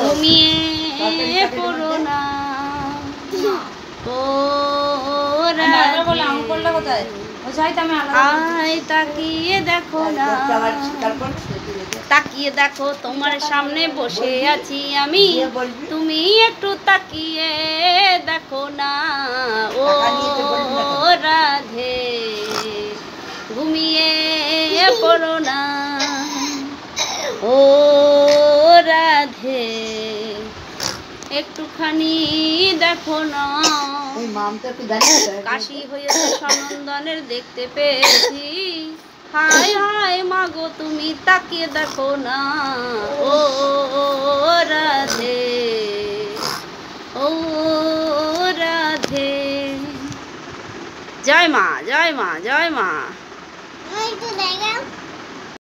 ঘুমিয়ে পড়ো না ও রাধে আয় তাকিয়ে দেখো না তাকিয়ে দেখো তোমার সামনে বসে আছি আমি তুমি একটু তাকিয়ে দেখো না ও রাধে ঘুমিয়ে পড়ো না ও রাধে একটুখানি দেখো না কাশি হয়েছে সনন্দনের দেখতে পেয়েছি হায় হায় মাগো তুমি তাকিয়ে দেখো না ও রাধে ও রাধে জয় মা জয় মা জয় মা।